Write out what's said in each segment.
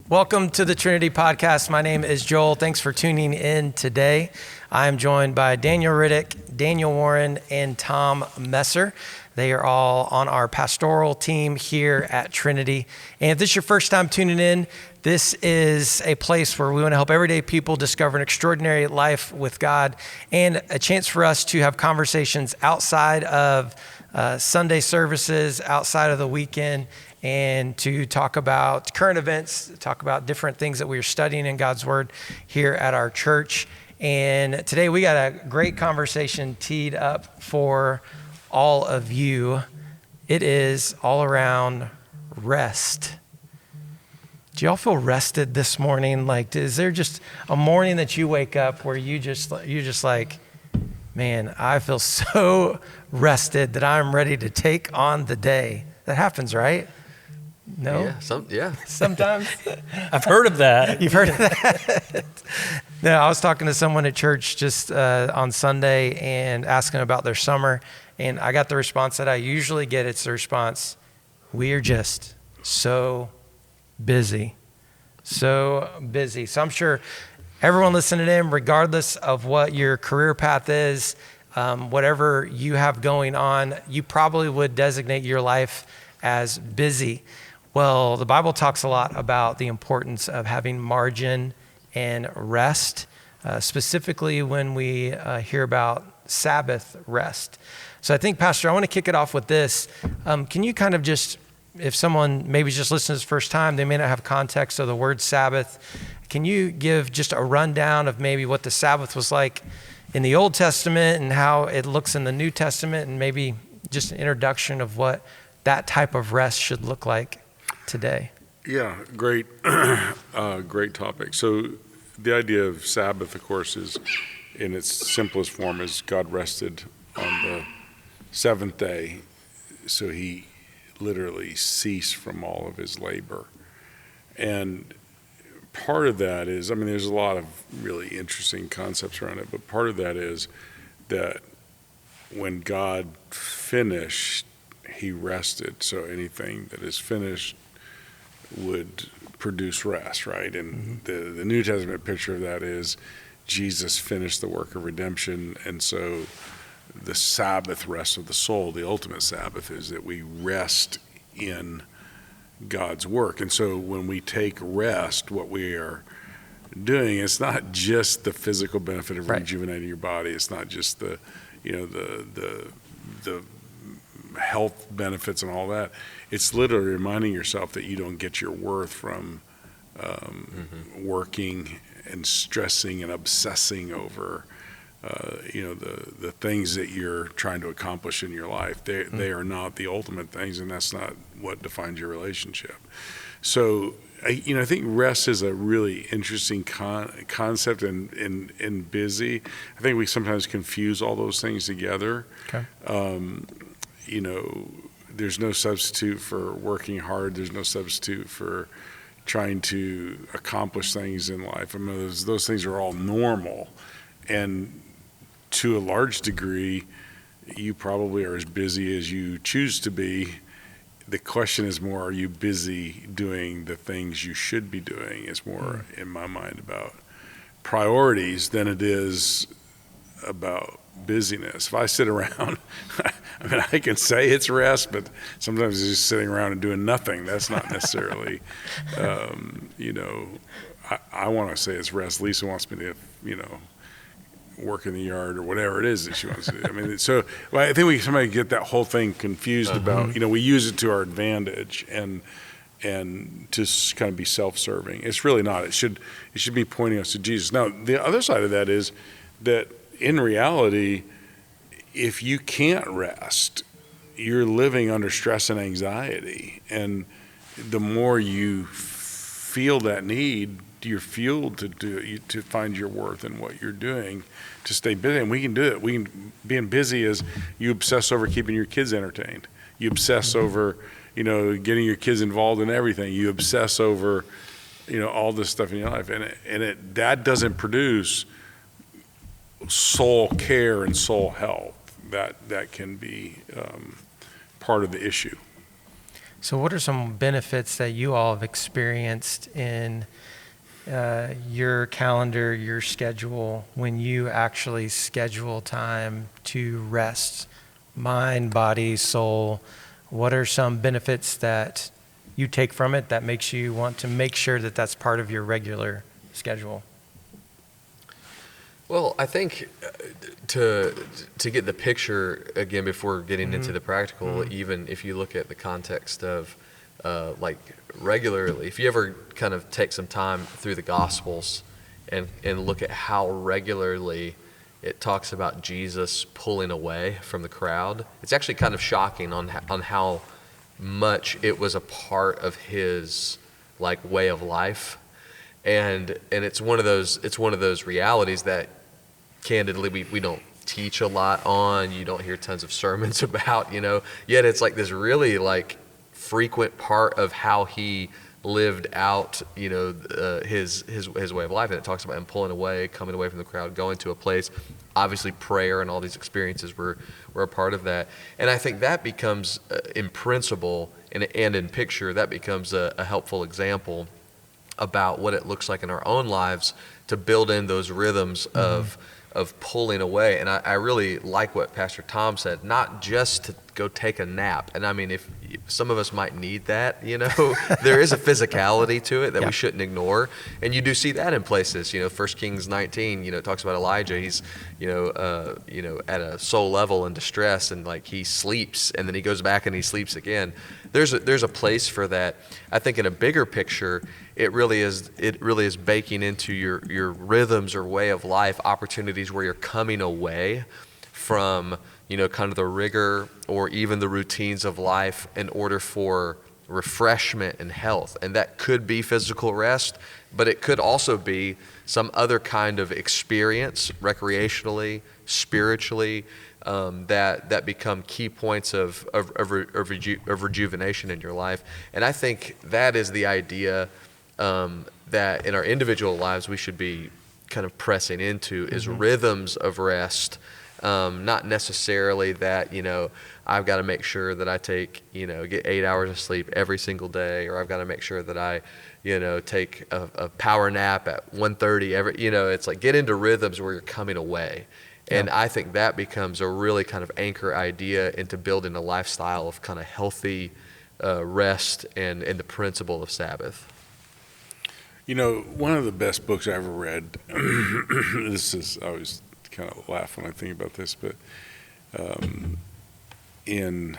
Welcome to the Trinity Podcast. My name is Joel. Thanks for tuning in today. I am joined by Daniel Riddick, Daniel Warren, and Tom Messer. They are all on our pastoral team here at Trinity. And if this is your first time tuning in, this is a place where we want to help everyday people discover an extraordinary life with God and a chance for us to have conversations outside of Sunday services, outside of the weekend, and to talk about current events, talk about different things that we are studying in God's Word here at our church. And today we got a great conversation teed up for all of you. It is all around rest. Do y'all feel rested this morning? Like, is there just a morning that you wake up where you're just like, man, I feel so rested that I'm ready to take on the day? That happens, right? No? Yeah. Sometimes? I've heard of that. You've heard of that? No, I was talking to someone at church just on Sunday and asking about their summer, and I got the response that I usually get. It's the response, we are just so busy. So busy. So I'm sure everyone listening in, regardless of what your career path is, whatever you have going on, you probably would designate your life as busy. Well, the Bible talks a lot about the importance of having margin and rest, specifically when we hear about Sabbath rest. So I think, Pastor, I want to kick it off with this. Can you kind of just, if someone maybe just listening this first time, they may not have context of the word Sabbath, can you give just a rundown of maybe what the Sabbath was like in the Old Testament and how it looks in the New Testament, and maybe just an introduction of what that type of rest should look like today? Yeah, great topic. So the idea of Sabbath, of course, is in its simplest form is God rested on the seventh day, so he literally ceased from all of his labor. And part of that is, there's a lot of really interesting concepts around it, but part of that is that when God finished, he rested. So anything that is finished would produce rest, right? And the New Testament picture of that is Jesus finished the work of redemption, and so the Sabbath rest of the soul, the ultimate Sabbath, is that we rest in God's work. And so when we take rest, what we are doing, it's not just the physical benefit of rejuvenating your body. It's not just the health benefits and all that. It's literally reminding yourself that you don't get your worth from working and stressing and obsessing over the things that you're trying to accomplish in your life. They are not the ultimate things, and that's not what defines your relationship. So I think rest is a really interesting concept and busy. I think we sometimes confuse all those things together. Okay. There's no substitute for working hard. There's no substitute for trying to accomplish things in life. Those things are all normal. And to a large degree, you probably are as busy as you choose to be. The question is more, are you busy doing the things you should be doing? It's more, in my mind, about priorities than it is about busyness. If I sit around, I can say it's rest, but sometimes it's just sitting around and doing nothing. That's not necessarily, I want to say it's rest. Lisa wants me to, work in the yard or whatever it is that she wants to do. So I think we sometimes get that whole thing confused about, we use it to our advantage and to kind of be self-serving. It's really not. It should be pointing us to Jesus. Now, the other side of that is that in reality, if you can't rest, you're living under stress and anxiety. And the more you feel that need, you're fueled to find your worth in what you're doing, to stay busy. And we can do it. Being busy is you obsess over keeping your kids entertained. You obsess over, getting your kids involved in everything. You obsess over, all this stuff in your life. And that doesn't produce soul care and soul health. That can be part of the issue. So what are some benefits that you all have experienced in your calendar, your schedule, when you actually schedule time to rest, mind, body, soul? What are some benefits that you take from it that makes you want to make sure that that's part of your regular schedule? Well, I think to get the picture again before getting into the practical, even if you look at the context of like regularly, if you ever kind of take some time through the Gospels and look at how regularly it talks about Jesus pulling away from the crowd, it's actually kind of shocking on how much it was a part of his like way of life. And it's one of those realities that candidly we don't teach a lot on, you don't hear tons of sermons about, yet it's like this really like frequent part of how he lived out, his way of life. And it talks about him pulling away, coming away from the crowd, going to a place. Obviously prayer and all these experiences were a part of that. And I think that becomes in principle and in picture, that becomes a helpful example about what it looks like in our own lives to build in those rhythms of pulling away. And I really like what Pastor Tom said, not just to go take a nap. And I mean, if some of us might need that, there is a physicality to it that we shouldn't ignore. And you do see that in places, 1 Kings 19, it talks about Elijah. He's, at a soul level in distress, and like he sleeps and then he goes back and he sleeps again. There's a place for that. I think in a bigger picture, it really is baking into your rhythms or way of life, opportunities where you're coming away from, kind of the rigor or even the routines of life in order for refreshment and health. And that could be physical rest, but it could also be some other kind of experience, recreationally, spiritually, that become key points of rejuvenation in your life. And I think that is the idea that in our individual lives we should be kind of pressing into is rhythms of rest. Not necessarily that, I've got to make sure that I take, get 8 hours of sleep every single day, or I've got to make sure that I, take a power nap at 1:30 it's like get into rhythms where you're coming away. And I think that becomes a really kind of anchor idea into building a lifestyle of kind of healthy rest and the principle of Sabbath. One of the best books I ever read, I always kind of laugh when I think about this, but in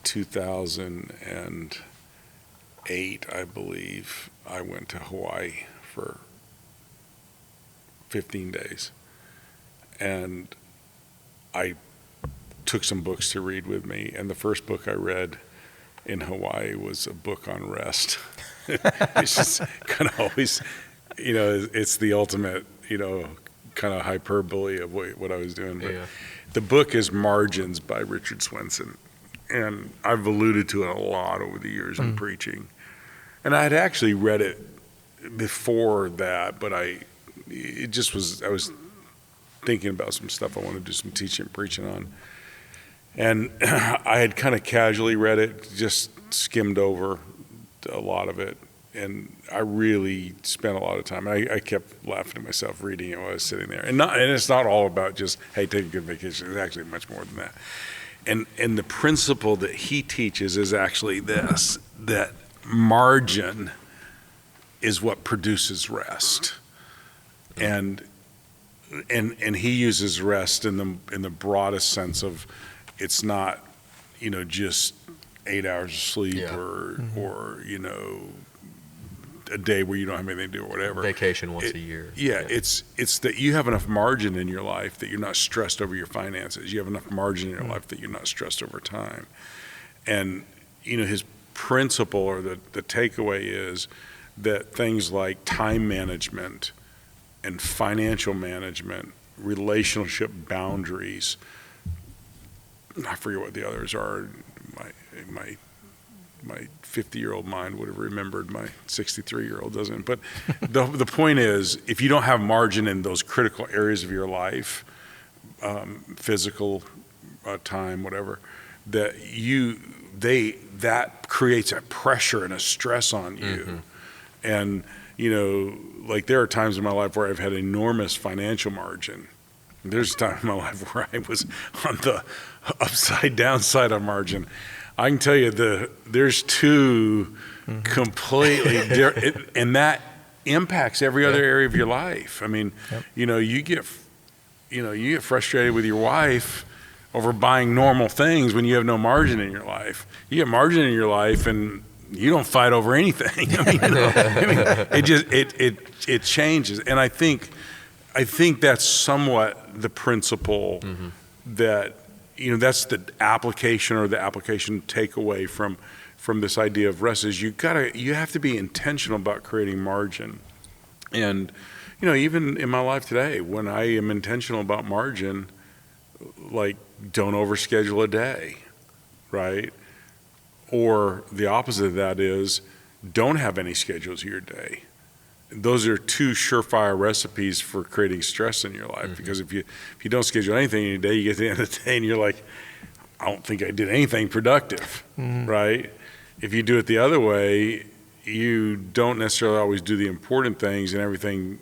2008, I believe, I went to Hawaii for 15 days. And I took some books to read with me, and the first book I read in Hawaii was a book on rest. It's just kind of always, it's the ultimate, kind of hyperbole of what I was doing. But the book is Margins by Richard Swenson, and I've alluded to it a lot over the years in preaching. And I had actually read it before that, but I was thinking about some stuff I wanted to do some teaching and preaching on. And I had kind of casually read it, just skimmed over a lot of it. And I really spent a lot of time. I kept laughing at myself reading it while I was sitting there. And it's not all about just, hey, take a good vacation. It's actually much more than that. And the principle that he teaches is actually this, that margin is what produces rest. And he uses rest in the broadest sense of it's not, just 8 hours of sleep or a day where you don't have anything to do or whatever. Vacation once a year. Yeah, it's that you have enough margin in your life that you're not stressed over your finances. You have enough margin in your life that you're not stressed over time. And, his principle or the takeaway is that things like time management and financial management, relationship boundaries, I forget what the others are. My 50-year-old mind would have remembered. My 63-year-old doesn't. But the point is, if you don't have margin in those critical areas of your life, physical, time, whatever, that that creates a pressure and a stress on you. And, like there are times in my life where I've had enormous financial margin. There's a time in my life where I was on the upside down side of margin. I can tell you there's two completely different, and that impacts every other area of your life. I mean, you get frustrated with your wife over buying normal things when you have no margin in your life. You get margin in your life and you don't fight over anything. It changes. And I think that's somewhat the principle that, that's the application takeaway from this idea of rest is you have to be intentional about creating margin. And, even in my life today, when I am intentional about margin, like don't overschedule a day, right? Or the opposite of that is don't have any schedules of your day. Those are two surefire recipes for creating stress in your life. Because if you don't schedule anything in your day, you get to the end of the day and you're like, I don't think I did anything productive, right? If you do it the other way, you don't necessarily always do the important things, and everything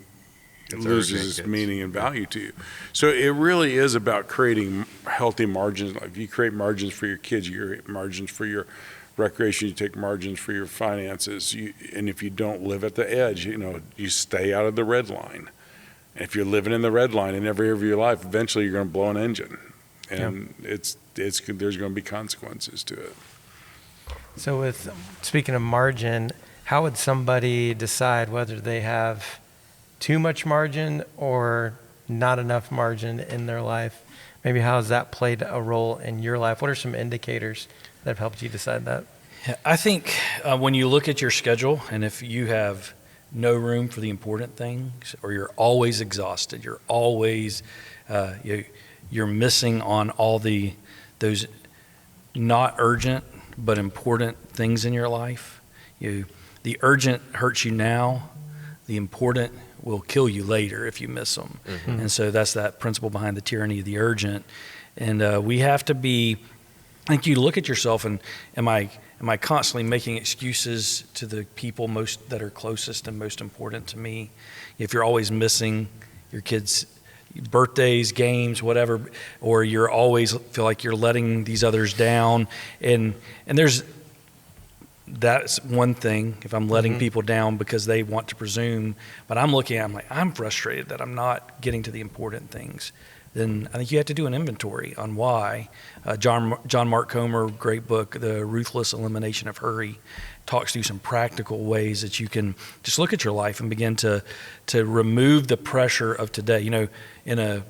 loses its meaning and value to you. So it really is about creating healthy margins. If you create margins for your kids, you create margins for your recreation, you take margins for your finances. And if you don't live at the edge, you stay out of the red line. And if you're living in the red line in every area of your life, eventually you're going to blow an engine. And there's going to be consequences to it. So speaking of margin, how would somebody decide whether they have too much margin or not enough margin in their life? Maybe how has that played a role in your life? What are some indicators that have helped you decide that? I think when you look at your schedule, and if you have no room for the important things, or you're always exhausted, you're always you're missing on all those not urgent but important things in your life. The urgent hurts you now. The important will kill you later if you miss them. And so that's that principle behind the tyranny of the urgent. And we have to be, I think you look at yourself and am I constantly making excuses to the people that are closest and most important to me? If you're always missing your kids' birthdays, games, whatever, or you're always feel like you're letting these others down, and that's one thing. If I'm letting people down because they want to presume, but I'm frustrated that I'm not getting to the important things, then I think you have to do an inventory on why. John Mark Comer, great book, The Ruthless Elimination of Hurry, talks through some practical ways that you can just look at your life and begin to remove the pressure of today. In an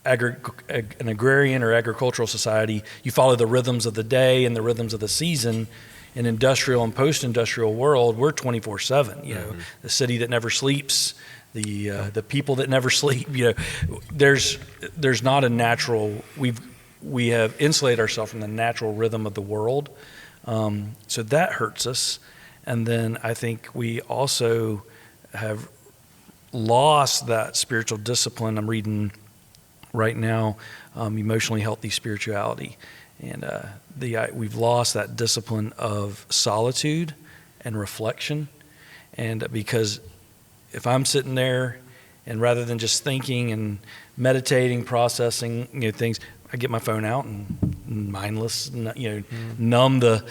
agrarian or agricultural society, you follow the rhythms of the day and the rhythms of the season. In industrial and post-industrial world, we're 24/7. The city that never sleeps, the people that never sleep. There's not a natural. We have insulated ourselves from the natural rhythm of the world, so that hurts us. And then I think we also have lost that spiritual discipline. I'm reading right now, Emotionally Healthy Spirituality. And we've lost that discipline of solitude and reflection. And because if I'm sitting there and rather than just thinking and meditating, processing things, I get my phone out and mindless, numb the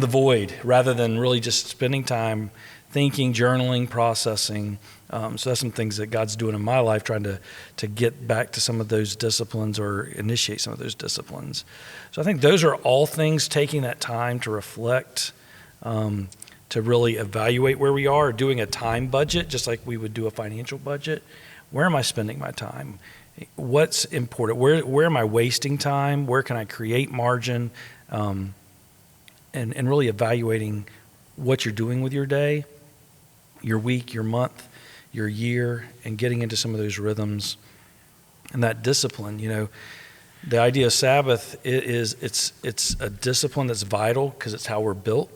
void rather than really just spending time thinking, journaling, processing. So that's some things that God's doing in my life, trying to get back to some of those disciplines or initiate some of those disciplines. So I think those are all things, taking that time to reflect, to really evaluate where we are, doing a time budget, just like we would do a financial budget. Where am I spending my time? What's important? Where am I wasting time? Where can I create margin? And really evaluating what you're doing with your day, your week, your month, your year, and getting into some of those rhythms and that discipline. The idea of Sabbath it's a discipline that's vital because it's how we're built.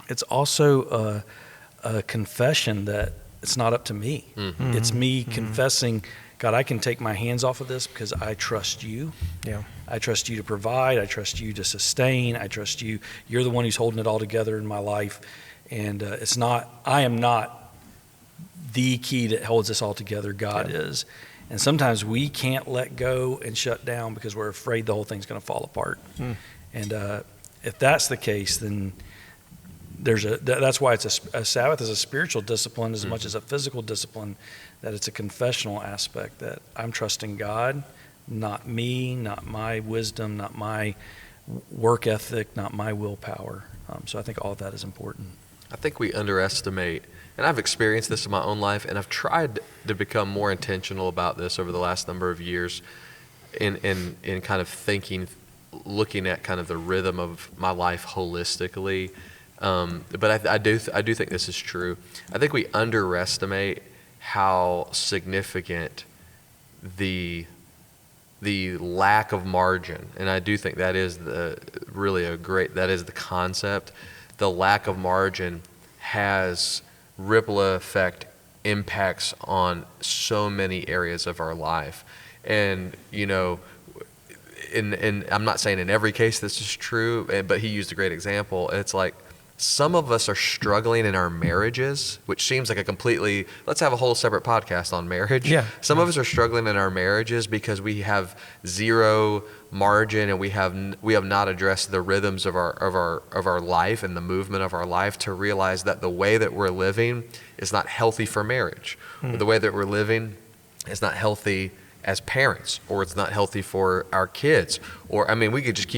It's also a confession that it's not up to me. It's me confessing, God, I can take my hands off of this because I trust you. Yeah. I trust you to provide. I trust you to sustain. I trust you. You're the one who's holding it all together in my life. And I am not the key that holds this all together. God is. And sometimes we can't let go and shut down because we're afraid the whole thing's going to fall apart. And if that's the case, then that's why it's a Sabbath is a spiritual discipline as much as a physical discipline, that it's a confessional aspect, that I'm trusting God, not me, not my wisdom, not my work ethic, not my willpower. So I think all of that is important. I think we underestimate, and I've experienced this in my own life, and I've tried to become more intentional about this over the last number of years in kind of looking at kind of the rhythm of my life holistically. But I do think this is true. I think we underestimate how significant the lack of margin, and I do think that is that is the concept. The lack of margin has ripple effect impacts on so many areas of our life. And, and I'm not saying in every case this is true, but he used a great example. It's like some of us are struggling in our marriages, which seems like let's have a whole separate podcast on marriage. Yeah. Some of us are struggling in our marriages because we have zero margin, and we have not addressed the rhythms of our life and the movement of our life to realize that the way that we're living is not healthy for marriage. Or the way that we're living is not healthy as parents, or it's not healthy for our kids. Or, we could just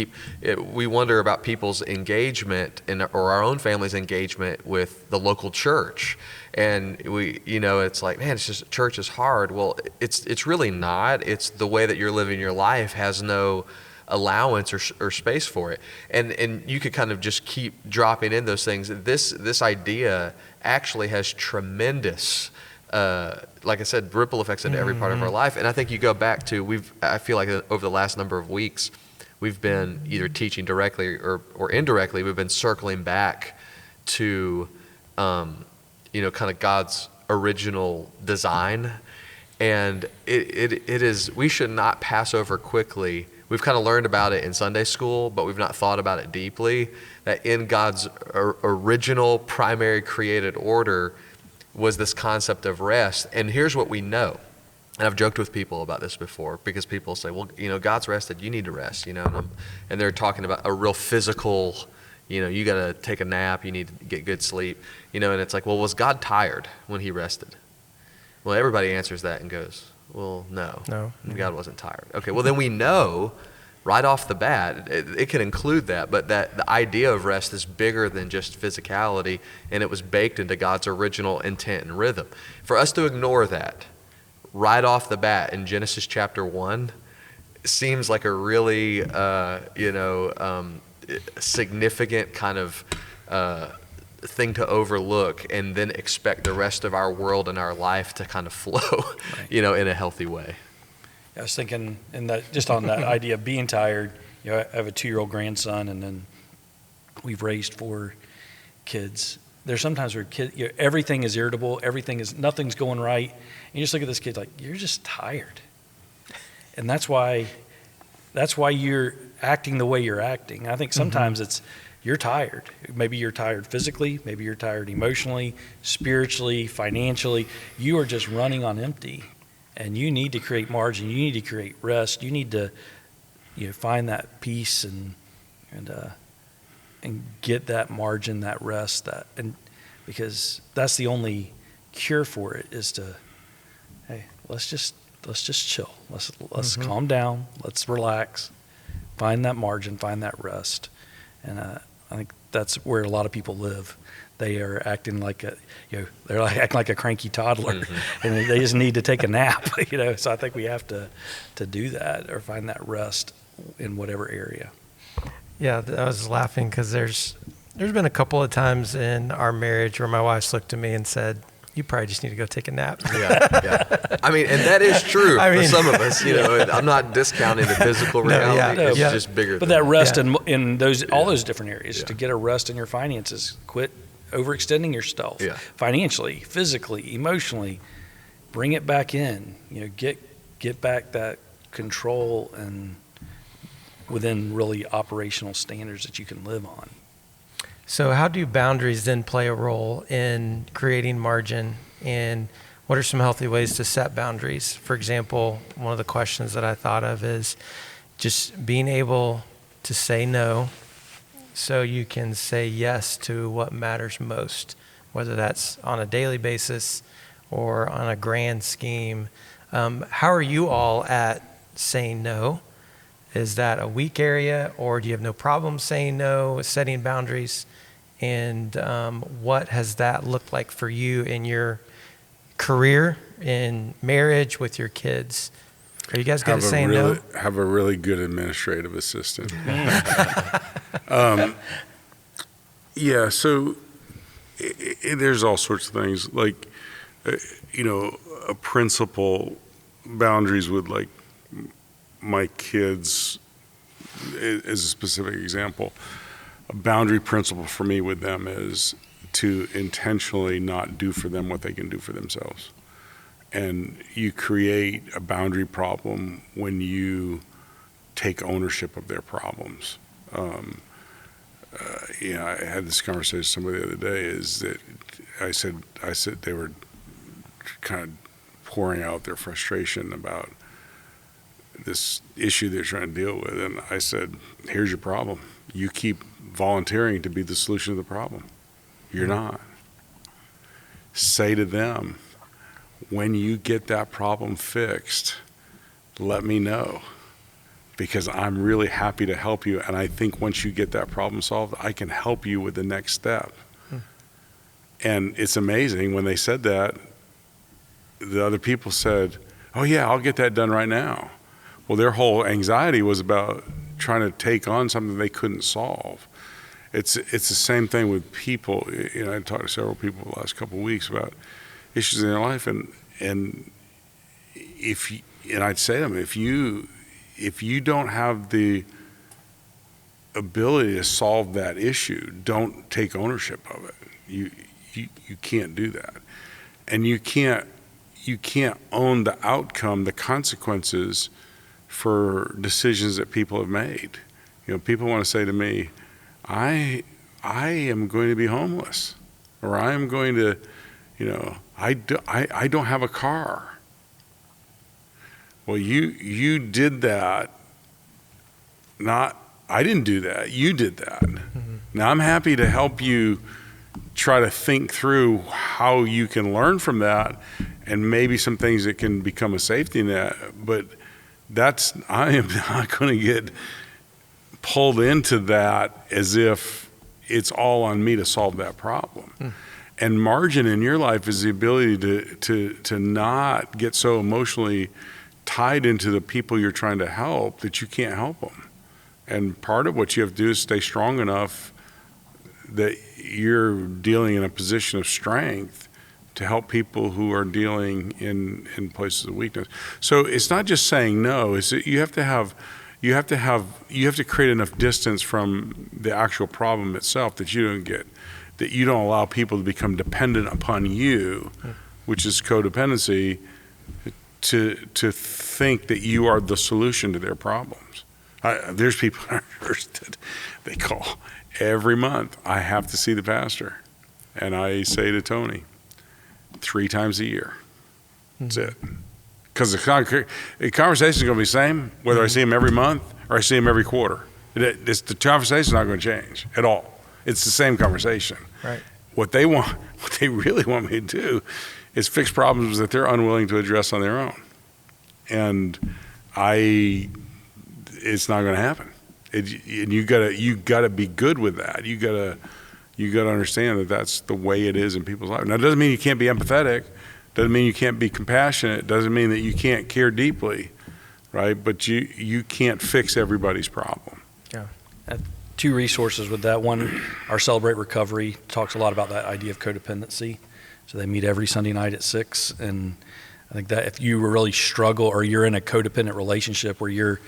we wonder about people's engagement or our own family's engagement with the local church. And it's like, man, it's just, church is hard. Well, it's really not. It's the way that you're living your life has no allowance or space for it. And you could kind of just keep dropping in those things. This idea actually has tremendous, like I said, ripple effects into every part of our life. And I think you go back to, I feel like over the last number of weeks, we've been either teaching directly or indirectly, we've been circling back to, kind of God's original design. And it is, we should not pass over quickly. We've kind of learned about it in Sunday school, but we've not thought about it deeply, that in God's original primary created order was this concept of rest. And here's what we know. And I've joked with people about this before, because people say, well, God's rested, you need to rest, and they're talking about a real physical, you got to take a nap, you need to get good sleep, and it's like, well, was God tired when he rested? Well, everybody answers that and goes, well, no, God wasn't tired. Okay, well, then we know right off the bat, it can include that, but that the idea of rest is bigger than just physicality, and it was baked into God's original intent and rhythm. For us to ignore that right off the bat in Genesis chapter 1 seems like a really, significant kind of thing to overlook, and then expect the rest of our world and our life to kind of flow, in a healthy way. I was thinking, just on that idea of being tired, I have a 2-year-old grandson, and then we've raised 4 kids. There's sometimes where everything is irritable, nothing's going right, and you just look at this kid like, you're just tired. And that's why you're acting the way you're acting. I think sometimes you're tired. Maybe you're tired physically, maybe you're tired emotionally, spiritually, financially. You are just running on empty. And you need to create margin. You need to create rest. You need to, find that peace and get that margin, that rest, because that's the only cure for it, is to, hey, let's just chill. Let's calm down. Let's relax. Find that margin. Find that rest. And I think that's where a lot of people live. They are acting like acting like a cranky toddler, and they just need to take a nap, So I think we have to do that, or find that rest in whatever area. Yeah, I was laughing because there's been a couple of times in our marriage where my wife's looked at me and said, you probably just need to go take a nap. Yeah. And that is true for some of us. I'm not discounting the physical reality. It's just bigger. But that rest in all those different areas, to get a rest in your finances, quit overextending yourself financially, physically, emotionally, bring it back in, get back that control and within really operational standards that you can live on. So how do boundaries then play a role in creating margin, and what are some healthy ways to set boundaries? For example, one of the questions that I thought of is just being able to say no so you can say yes to what matters most, whether that's on a daily basis or on a grand scheme. How are you all at saying no? Is that a weak area, or do you have no problem saying no, setting boundaries? And what has that looked like for you in your career, in marriage, with your kids? Are you guys good at saying no? Have a really good administrative assistant. Yeah, so there's all sorts of things. Like, a principle, boundaries with, like, my kids is a specific example. A boundary principle for me with them is to intentionally not do for them what they can do for themselves. And you create a boundary problem when you take ownership of their problems. I had this conversation with somebody the other day, is that I said they were kind of pouring out their frustration about this issue they're trying to deal with. And I said, here's your problem. You keep volunteering to be the solution to the problem. You're not. Say to them, when you get that problem fixed, let me know, because I'm really happy to help you. And I think once you get that problem solved, I can help you with the next step. And it's amazing, when they said that, the other people said, oh yeah, I'll get that done right now. Well, their whole anxiety was about trying to take on something they couldn't solve. It's the same thing with people. I talked to several people the last couple of weeks about issues in their life, and I'd say to them, if you don't have the ability to solve that issue, don't take ownership of it. You can't do that, and you can't own the outcome, the consequences for decisions that people have made. People want to say to me, I am going to be homeless, or I am going to, I don't have a car. Well, you did that. I didn't do that. You did that. Mm-hmm. Now I'm happy to help you try to think through how you can learn from that, and maybe some things that can become a safety net. But I am not going to get pulled into that as if it's all on me to solve that problem. And margin in your life is the ability to not get so emotionally tied into the people you're trying to help that you can't help them. And part of what you have to do is stay strong enough that you're dealing in a position of strength to help people who are dealing in places of weakness. So it's not just saying no. It's that you have to create enough distance from the actual problem itself that you don't allow people to become dependent upon you, which is codependency, to think that you are the solution to their problems. There's people in our church that they call every month, I have to see the pastor. And I say to Tony, 3 times a year. That's it. Because the conversation is going to be the same, whether I see him every month or I see him every quarter. The conversation is not going to change at all. It's the same conversation. Right. What they really want me to do is fix problems that they're unwilling to address on their own. And it's not going to happen. And you gotta be good with that. You gotta understand that that's the way it is in people's lives. Now, it doesn't mean you can't be empathetic. Doesn't mean you can't be compassionate. Doesn't mean that you can't care deeply, right? But you can't fix everybody's problem. Yeah. 2 resources with that. One, our Celebrate Recovery talks a lot about that idea of codependency. So they meet every Sunday night at 6, and I think that if you really struggle or you're in a codependent relationship where you're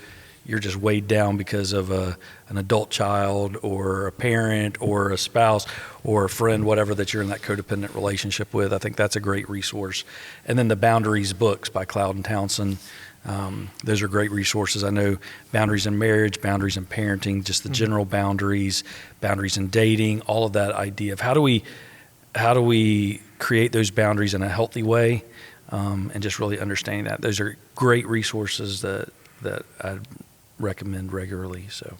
just weighed down because of an adult child or a parent or a spouse or a friend, whatever that you're in that codependent relationship with, I think that's a great resource. And then the Boundaries books by Cloud and Townsend. Those are great resources. I know boundaries in marriage, boundaries in parenting, just the general boundaries in dating, all of that idea of how do we create those boundaries in a healthy way, and just really understanding that. Those are great resources that I recommend regularly. So,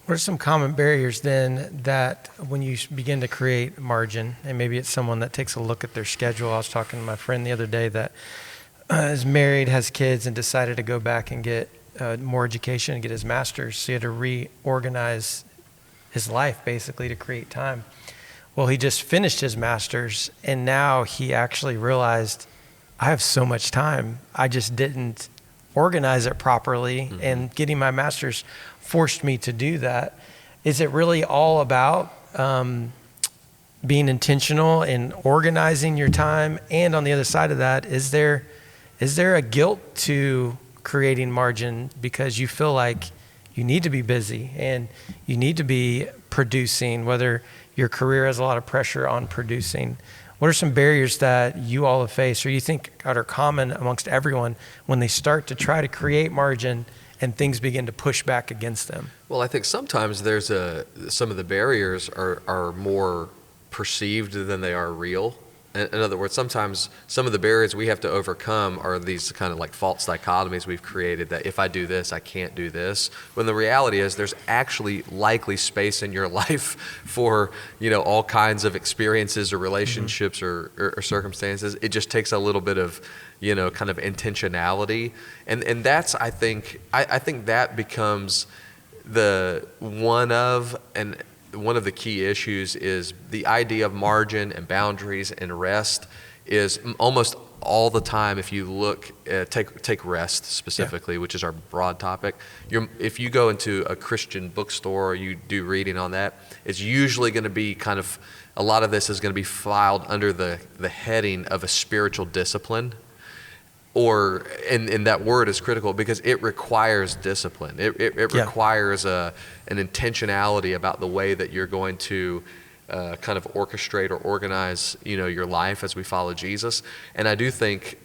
what are some common barriers then that when you begin to create margin, and maybe it's someone that takes a look at their schedule? I was talking to my friend the other day that is married, has kids, and decided to go back and get more education and get his master's. So he had to reorganize his life basically to create time. Well, he just finished his master's, and now he actually realized, I have so much time. I just didn't organize it properly, and getting my master's forced me to do that. Is it really all about being intentional in organizing your time? And on the other side of that, is there a guilt to creating margin because you feel like you need to be busy and you need to be producing, whether your career has a lot of pressure on producing? What are some barriers that you all have faced or you think are common amongst everyone when they start to try to create margin and things begin to push back against them? Well, I think sometimes some of the barriers are more perceived than they are real. In other words, sometimes some of the barriers we have to overcome are these kind of like false dichotomies we've created that if I do this, I can't do this. When the reality is there's actually likely space in your life for, all kinds of experiences or relationships or circumstances. It just takes a little bit of, kind of intentionality. And that's, I think that becomes one of the key issues is the idea of margin and boundaries and rest is almost all the time. If you look, take rest specifically, which is our broad topic. If you go into a Christian bookstore or you do reading on that, it's usually going to be kind of, a lot of this is going to be filed under the heading of a spiritual discipline. And that word is critical because it requires discipline. It requires an intentionality about the way that you're going to kind of orchestrate or organize, your life as we follow Jesus. And I do think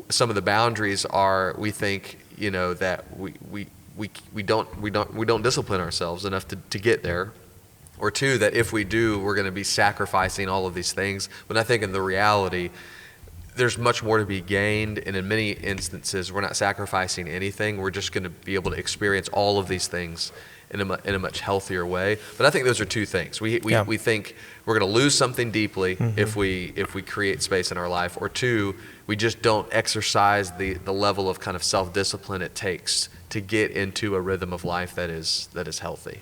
some of the boundaries are, we think, that we don't discipline ourselves enough to get there. Or two, that if we do, we're going to be sacrificing all of these things. When I think in the reality, there's much more to be gained, and in many instances, we're not sacrificing anything. We're just going to be able to experience all of these things in a much healthier way. But I think those are two things. We think we're going to lose something deeply if we create space in our life, or two, we just don't exercise the level of kind of self-discipline it takes to get into a rhythm of life that is healthy.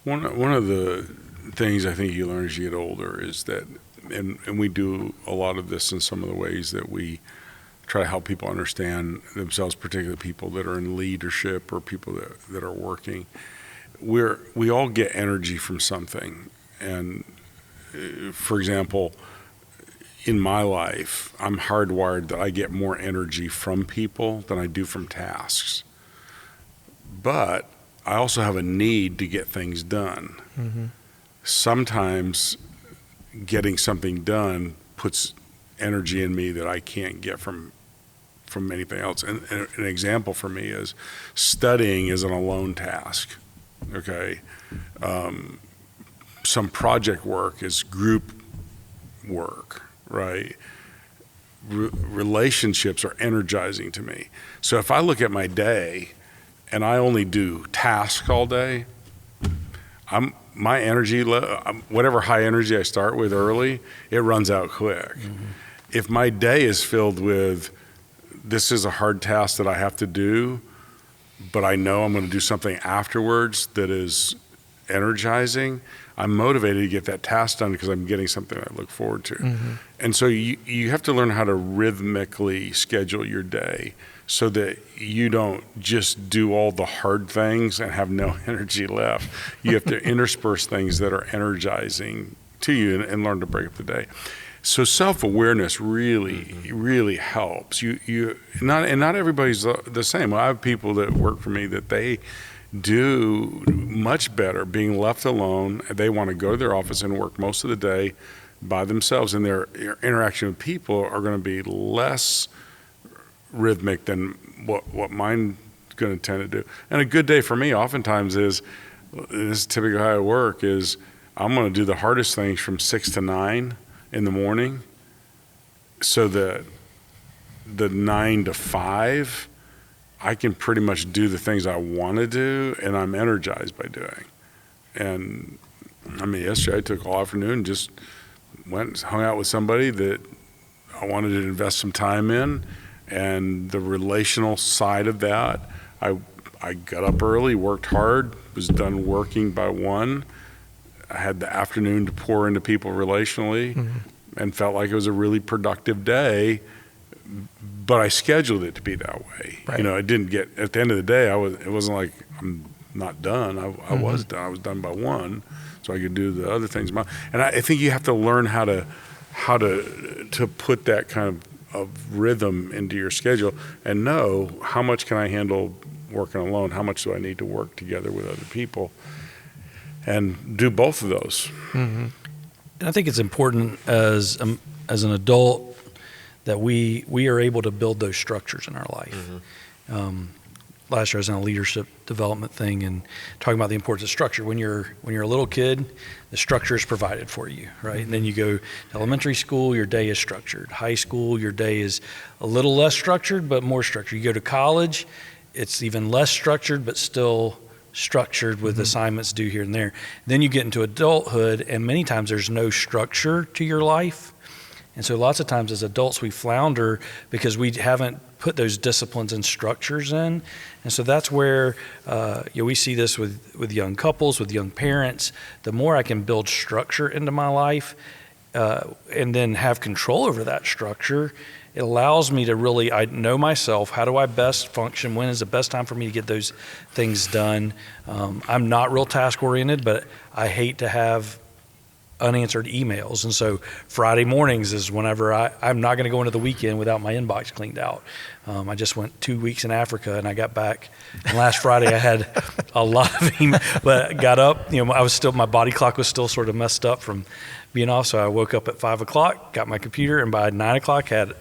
One of the things I think you learn as you get older is that, and we do a lot of this in some of the ways that we try to help people understand themselves, particularly people that are in leadership or people that are working. We all get energy from something. And for example, in my life, I'm hardwired that I get more energy from people than I do from tasks. But I also have a need to get things done. Sometimes getting something done puts energy in me that I can't get from anything else. And an example for me is studying is an alone task. Okay, some project work is group work, right? Relationships are energizing to me. So if I look at my day and I only do tasks all day, my energy, whatever high energy I start with early, it runs out quick. If my day is filled with, this is a hard task that I have to do, but I know I'm going to do something afterwards that is energizing, I'm motivated to get that task done because I'm getting something I look forward to. And so you have to learn how to rhythmically schedule your day so that you don't just do all the hard things and have no energy left. You have to intersperse things that are energizing to you and learn to break up the day. So self-awareness really helps. Not everybody's the same. I have people that work for me that they do much better being left alone. They want to go to their office and work most of the day by themselves, and their interaction with people are going to be less rhythmic than what mine's going to tend to do. And a good day for me oftentimes is, this is typically how I work, is I'm going to do the hardest things from 6 to 9 in the morning, so that the 9 to 5, I can pretty much do the things I want to do, and I'm energized by doing. And I mean, yesterday I took all afternoon, just went and hung out with somebody that I wanted to invest some time in, and the relational side of that, I got up early, worked hard, was done working by 1. I had the afternoon to pour into people relationally, and felt like it was a really productive day, but I scheduled it to be that way. Right. I didn't get, at the end of the day, it wasn't like I'm not done. I was done. I was done by 1, so I could do the other things. And I think you have to learn how to put that kind of rhythm into your schedule, and know how much can I handle working alone, how much do I need to work together with other people, and do both of those. And I think it's important as an adult that we are able to build those structures in our life. Last year I was in a leadership development thing and talking about the importance of structure. When you're a little kid, the structure is provided for you, right? And then you go to elementary school, your day is structured. High school, your day is a little less structured, but more structured. You go to college, it's even less structured, but still structured with assignments due here and there. Then you get into adulthood, and many times there's no structure to your life. And so lots of times as adults we flounder because we haven't put those disciplines and structures in. And so that's where we see this with young couples, with young parents. The more I can build structure into my life and then have control over that structure, it allows me to really, I know myself, how do I best function, when is the best time for me to get those things done. I'm not real task oriented, but I hate to have unanswered emails. And so Friday mornings is whenever I'm not going to go into the weekend without my inbox cleaned out. I just went 2 weeks in Africa and I got back. And last Friday I had a lot of emails, but got up, my body clock was still sort of messed up from being off. So I woke up at 5 o'clock, got my computer, and by 9 o'clock had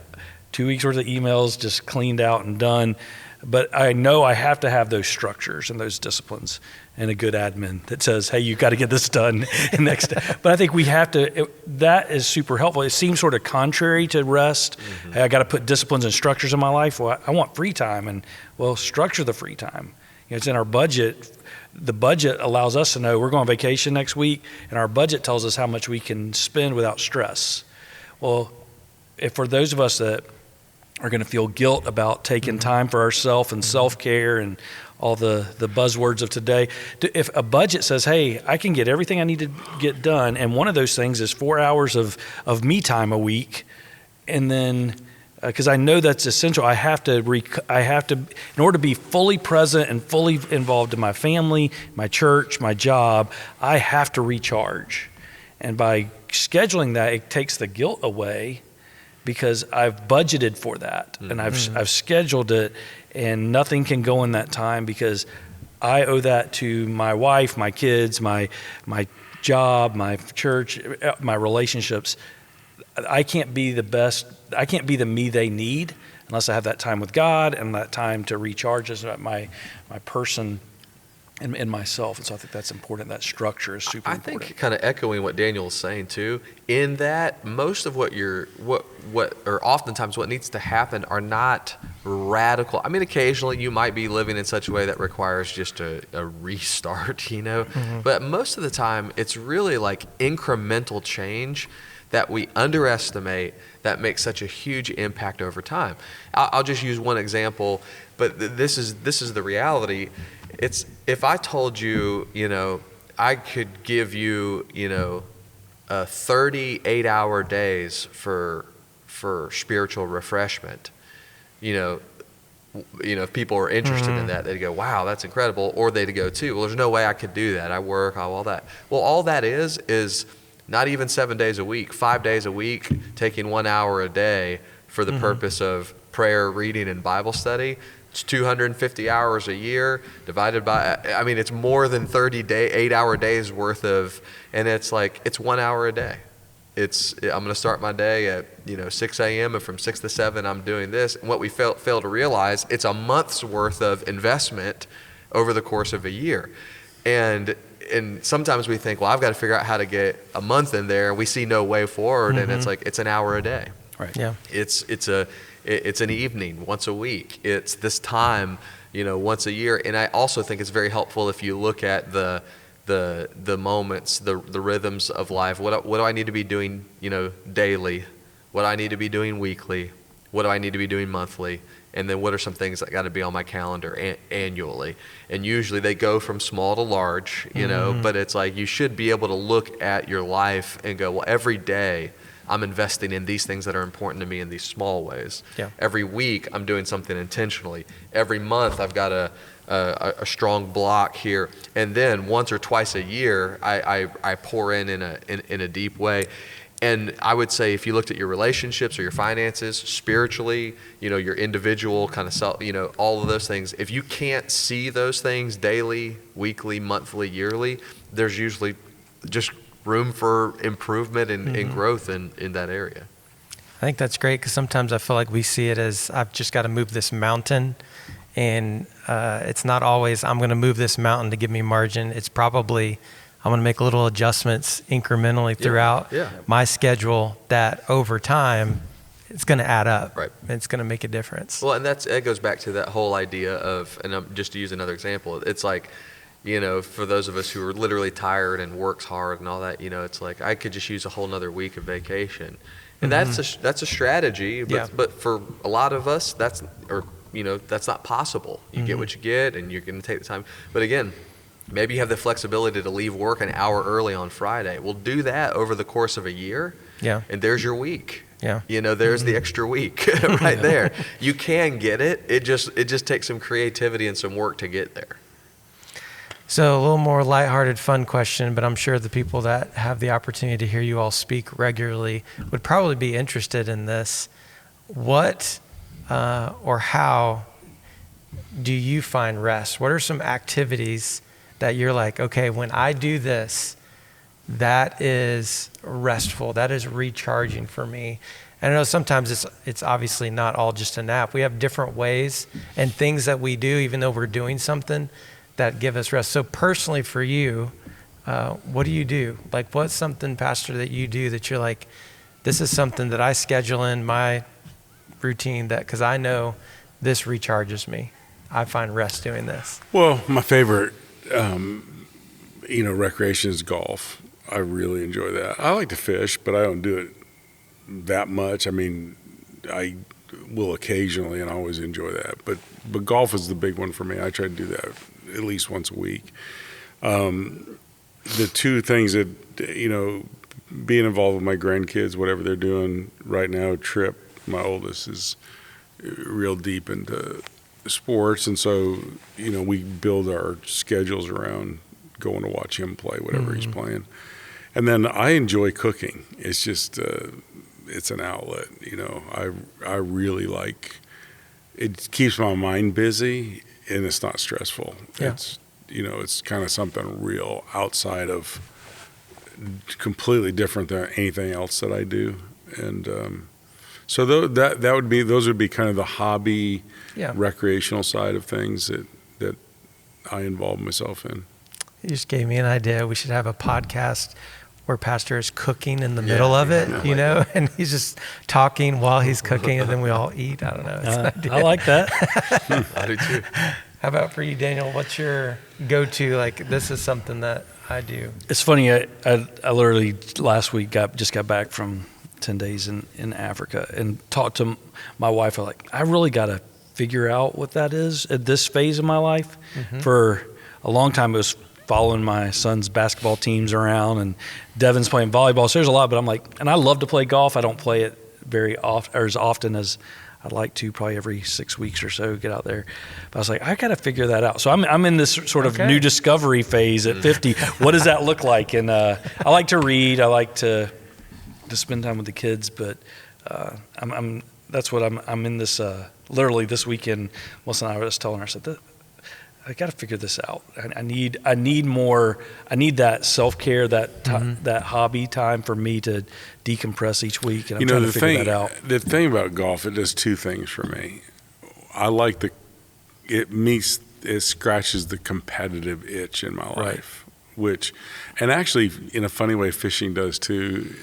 2 weeks worth of emails just cleaned out and done. But I know I have to have those structures and those disciplines and a good admin that says, hey, you got to get this done next day. But I think we have to, that is super helpful. It seems sort of contrary to rest. Hey, I got to put disciplines and structures in my life. Well, I want free time, and structure the free time. It's in our budget. The budget allows us to know we're going on vacation next week, and our budget tells us how much we can spend without stress. Well, if for those of us that are going to feel guilt about taking time for ourselves and self-care and all the buzzwords of today. If a budget says, hey, I can get everything I need to get done, and one of those things is 4 hours of me time a week, and then because I know that's essential, I have to, in order to be fully present and fully involved in my family, my church, my job, I have to recharge. And by scheduling that, it takes the guilt away, because I've budgeted for that and I've scheduled it, and nothing can go in that time because I owe that to my wife, my kids, my job, my church, my relationships. I can't be the best. I can't be the me they need unless I have that time with God and that time to recharge as my person and myself. And so I think that's important. That structure is super important. I think kind of echoing what Daniel is saying too, in that most of what oftentimes what needs to happen are not radical. I mean, occasionally you might be living in such a way that requires just a restart, but most of the time it's really like incremental change that we underestimate that makes such a huge impact over time. I'll just use one example, but this is the reality. It's if I told you, I could give you, 38-hour days for spiritual refreshment. If people are interested in that, they'd go, wow, that's incredible. Or they'd go too, well, there's no way I could do that. I work, all that. Well, all that is not even 7 days a week, 5 days a week, taking 1 hour a day for the purpose of prayer, reading, and Bible study. It's 250 hours a year divided by, it's more than 8-hour days worth of, and it's 1 hour a day. I'm going to start my day at 6 a.m. and from 6 to 7 I'm doing this. And what we fail to realize, it's a month's worth of investment over the course of a year. And sometimes we think, well, I've got to figure out how to get a month in there. We see no way forward, and it's like, it's an hour a day. Right. Yeah. It's an evening once a week. It's this time, once a year. And I also think it's very helpful if you look at the moments, the rhythms of life. What do I need to be doing, daily? What do I need to be doing weekly? What do I need to be doing monthly? And then what are some things that got to be on my calendar annually? And usually they go from small to large, but it's like you should be able to look at your life and go, well, every day I'm investing in these things that are important to me in these small ways. Yeah. Every week I'm doing something intentionally. Every month I've got a strong block here. And then once or twice a year, I pour in a deep way. And I would say if you looked at your relationships or your finances, spiritually, your individual kind of self, all of those things, if you can't see those things daily, weekly, monthly, yearly, there's usually just room for improvement and growth in that area. I think that's great because sometimes I feel like we see it as I've just got to move this mountain, and it's not always I'm going to move this mountain to give me margin. It's probably I'm going to make little adjustments incrementally throughout my schedule that over time it's going to add up. Right. It's going to make a difference. Well, and that goes back to that whole idea of, and just to use another example, it's like, for those of us who are literally tired and works hard and all that, it's like I could just use a whole nother week of vacation. And that's a strategy, but for a lot of us, that's not possible. You get what you get, and you're going to take the time. But again, maybe you have the flexibility to leave work an hour early on Friday. Well, do that over the course of a year, and there's your week. Yeah. There's the extra week right there. You can get it. It just takes some creativity and some work to get there. So a little more lighthearted, fun question, but I'm sure the people that have the opportunity to hear you all speak regularly would probably be interested in this. What or how do you find rest? What are some activities that you're like, okay, when I do this, that is restful, that is recharging for me? And I know sometimes it's obviously not all just a nap. We have different ways and things that we do, even though we're doing something, that give us rest. So personally for you, what do you do? Like what's something, Pastor, that you do that you're like, this is something that I schedule in my routine because I know this recharges me. I find rest doing this. Well, my favorite, recreation is golf. I really enjoy that. I like to fish, but I don't do it that much. I mean, I will occasionally, and I always enjoy that. But golf is the big one for me. I try to do that at least once a week. The two things that, being involved with my grandkids, whatever they're doing right now, Trip, my oldest, is real deep into sports. And so, we build our schedules around going to watch him play, whatever he's playing. And then I enjoy cooking. It's just, it's an outlet. I really like, it keeps my mind busy and it's not stressful. Yeah. It's kind of something real outside of completely different than anything else that I do. And so those would be kind of the hobby, recreational side of things that I involve myself in. You just gave me an idea. We should have a podcast where Pastor is cooking in the middle of it, and he's just talking while he's cooking, and then we all eat. I don't know. It's an idea. I like that. I do too. How about for you, Daniel? What's your go-to? Like, this is something that I do. It's funny. I literally last week just got back from 10 days in Africa and talked to my wife. I really got to figure out what that is at this phase of my life. For a long time, it was following my son's basketball teams around, and Devin's playing volleyball. So there's a lot, but I'm like, and I love to play golf. I don't play it very often, or as often as I'd like to, probably every 6 weeks or so, get out there. But I was like, I got to figure that out. So I'm in this sort of new discovery phase at 50. What does that look like? And I like to read. I like to spend time with the kids. But that's what I'm in this. Literally this weekend, Melissa and I were just telling her, I said, I got to figure this out. I need more. I need that self-care, that hobby time for me to decompress each week, and I'm trying to figure that out. The thing about golf, it does two things for me. I like it scratches the competitive itch in my life, and actually in a funny way, fishing does too.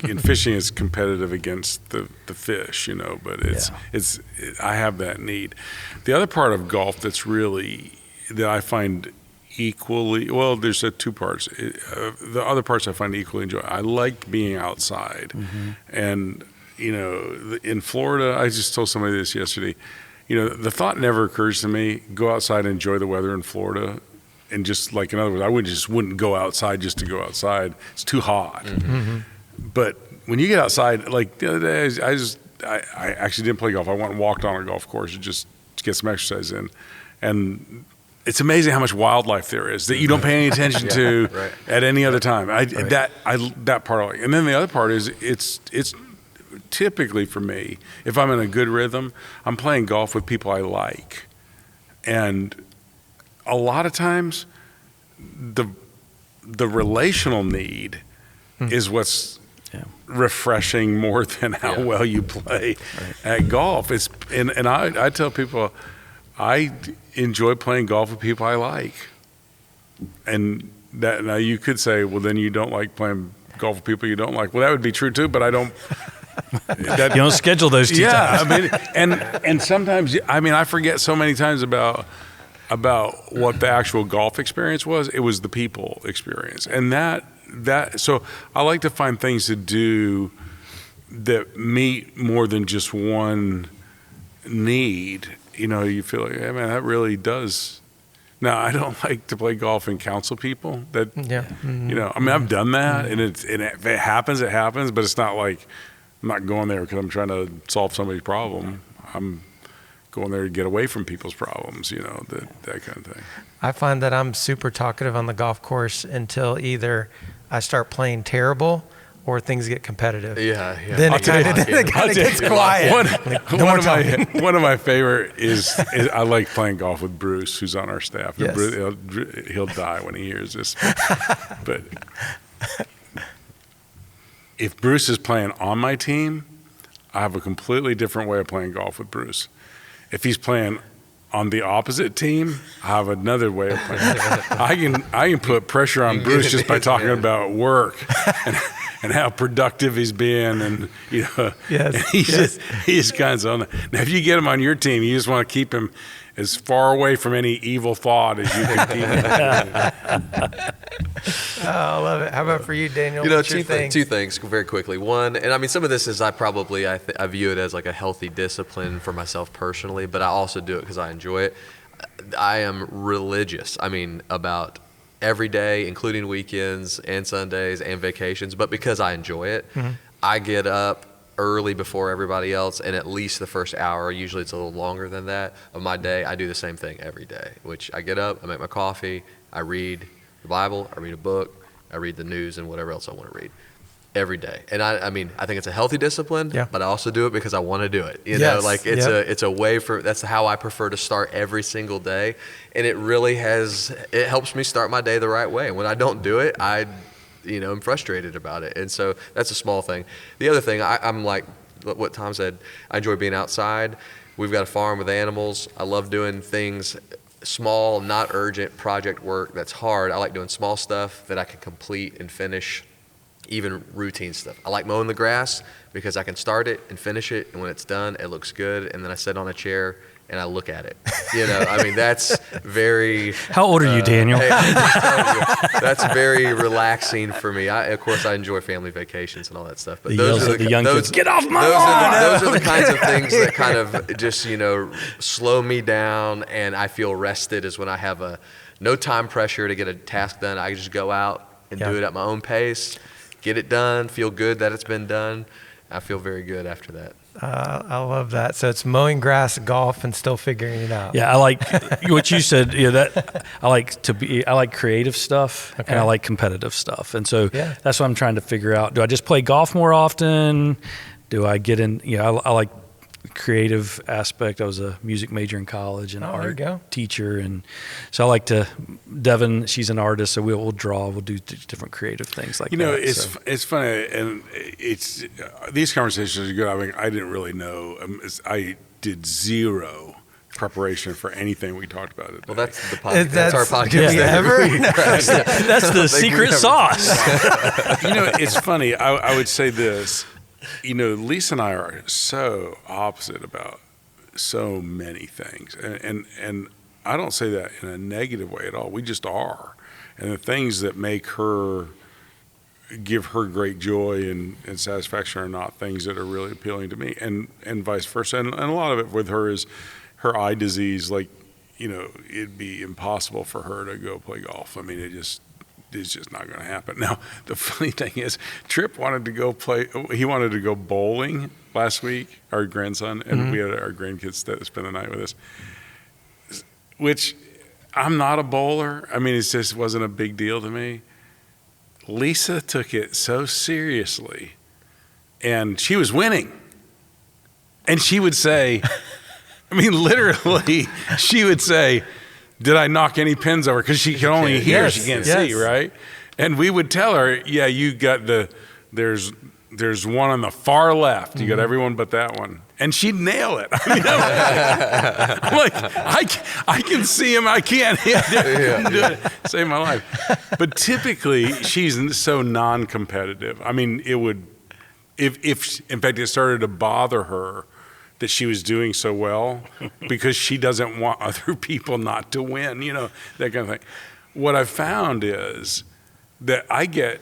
In fishing, it's competitive against the fish, but I have that need. The other part of golf that I find equally, well, there's two parts. The other parts I find equally enjoyable. I like being outside, and in Florida, I just told somebody this yesterday. The thought never occurs to me, go outside and enjoy the weather in Florida. And just like, in other words, I wouldn't go outside just to go outside. It's too hot. But when you get outside, like the other day, I actually didn't play golf. I went and walked on a golf course just to get some exercise in. And it's amazing how much wildlife there is that you don't pay any attention to at any other time. That part I like. And then the other part is it's typically for me, if I'm in a good rhythm, I'm playing golf with people I like. And a lot of times the relational need is what's refreshing more than how well you play at golf. And I tell people I enjoy playing golf with people I like. And that, now you could say, well, then you don't like playing golf with people you don't like. Well, that would be true too, but I don't. You don't schedule those two times. And sometimes, I forget so many times about what the actual golf experience was. It was the people experience. And so I like to find things to do that meet more than just one need. You feel like, hey man, that really does. Now, I don't like to play golf and counsel people. I've done that, and if it happens, it happens, but it's not like I'm not going there because I'm trying to solve somebody's problem. I'm going there to get away from people's problems, that kind of thing. I find that I'm super talkative on the golf course until either I start playing terrible or things get competitive. Yeah. Then it kind of gets quiet. One of my favorite is I like playing golf with Bruce, who's on our staff. Yes. He'll die when he hears this. But if Bruce is playing on my team, I have a completely different way of playing golf with Bruce. If he's playing on the opposite team, I have another way of playing. I can put pressure on Bruce just by talking about work and how productive he's been, and he's kind of on that. Now, if you get him on your team, you just want to keep him as far away from any evil thought as you can keep him. Oh, I love it. How about for you, Daniel? What's your thing? Two things very quickly. One, and some of this is I view it as like a healthy discipline for myself personally, but I also do it because I enjoy it. I am religious. About every day, including weekends and Sundays and vacations, but because I enjoy it, I get up early before everybody else, and at least the first hour, usually it's a little longer than that, of my day, I do the same thing every day, which I get up, I make my coffee, I read the Bible, I read a book, I read the news and whatever else I want to read every day. And I think it's a healthy discipline, but I also do it because I want to do it. It's a way that's how I prefer to start every single day. And it really it helps me start my day the right way. And when I don't do it, I'm frustrated about it. And so that's a small thing. The other thing, I'm like what Tom said, I enjoy being outside. We've got a farm with animals. I love doing things, small, not urgent project work that's hard. I like doing small stuff that I can complete and finish, even routine stuff. I like mowing the grass because I can start it and finish it, and when it's done, it looks good, and then I sit on a chair and I look at it. That's very... How old are you, Daniel? Hey, I'm just telling you, that's very relaxing for me. Of course, I enjoy family vacations and all that stuff. But those are the young kids, get off my lawn! Those are the kinds of things that kind of just, slow me down, and I feel rested is when I have no time pressure to get a task done. I just go out and do it at my own pace, get it done, feel good that it's been done. I feel very good after that. I love that. So it's mowing grass, golf, and still figuring it out. Yeah, I like what you said. I like creative stuff, and I like competitive stuff, and so that's what I'm trying to figure out. Do I just play golf more often? Do I get in? I like creative aspect. I was a music major in college and there you art go. teacher, and so I like to. Devin, she's an artist, so we'll draw. We'll do different creative things like that. It's funny, and it's these conversations are good. I mean, I didn't really know. I did zero preparation for anything we talked about today. Well, that's the podcast. That's our podcast. That's the secret sauce. It's funny. I would say this. Lisa and I are so opposite about so many things, and I don't say that in a negative way at all. We just are, and the things that make her give her great joy and satisfaction are not things that are really appealing to me, and vice versa. And a lot of it with her is her eye disease. Like, it'd be impossible for her to go play golf. I mean, it's just not going to happen. Now, the funny thing is, Tripp wanted to go he wanted to go bowling last week, our grandson, and we had our grandkids spend the night with us, which I'm not a bowler. I mean, it just wasn't a big deal to me. Lisa took it so seriously, and she was winning. And she would say, I mean, literally, she would say, did I knock any pins over? Because she can only hear, she can't see, right? And we would tell her, yeah, you got there's one on the far left. You got everyone but that one. And she'd nail it. I mean, I'm like, I can see him, I can't do it. Save my life. But typically, she's so non-competitive. I mean, it would, if in fact it started to bother her that she was doing so well, because she doesn't want other people not to win, that kind of thing. What I've found is that I get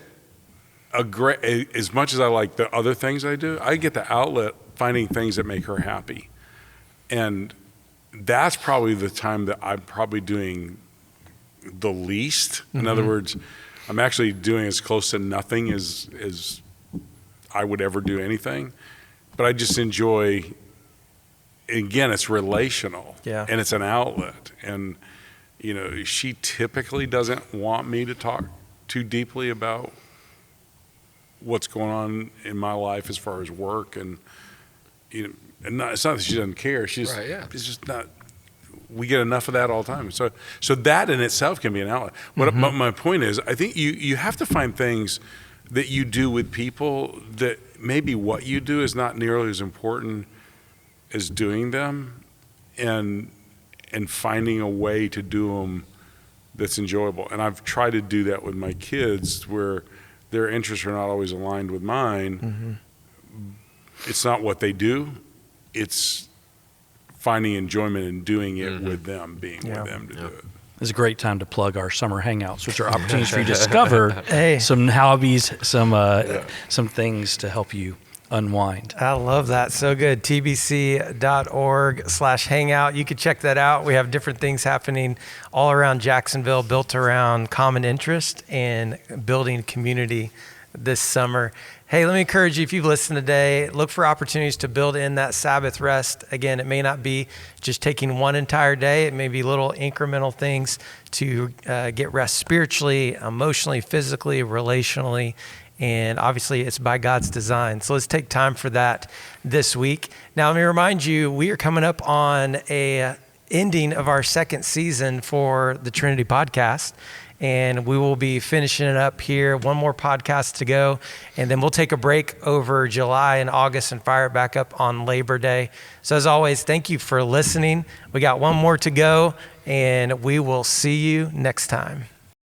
as much as I like the other things I do, I get the outlet finding things that make her happy. And that's probably the time that I'm probably doing the least. In other words, I'm actually doing as close to nothing as I would ever do anything. But I just enjoy, again, it's relational, and it's an outlet. And, she typically doesn't want me to talk too deeply about what's going on in my life as far as work, and it's not that she doesn't care. She's it's just not. We get enough of that all the time. So that in itself can be an outlet. But my point is, I think you have to find things that you do with people that maybe what you do is not nearly as important as doing them, and finding a way to do them that's enjoyable. And I've tried to do that with my kids, where their interests are not always aligned with mine. It's not what they do. It's finding enjoyment in doing it with them, being with them to do it. It's a great time to plug our summer hangouts, which are opportunities for you to discover some hobbies, some things to help you unwind. I love that. So good. tbc.org/hangout. You can check that out. We have different things happening all around Jacksonville, built around common interest and building community this summer. Hey, let me encourage you, if you've listened today, look for opportunities to build in that Sabbath rest. Again, it may not be just taking one entire day. It may be little incremental things to get rest spiritually, emotionally, physically, relationally. And obviously, it's by God's design. So let's take time for that this week. Now, let me remind you, we are coming up on a ending of our second season for the Trinity Podcast. And we will be finishing it up here. One more podcast to go. And then we'll take a break over July and August and fire it back up on Labor Day. So as always, thank you for listening. We got one more to go, and we will see you next time.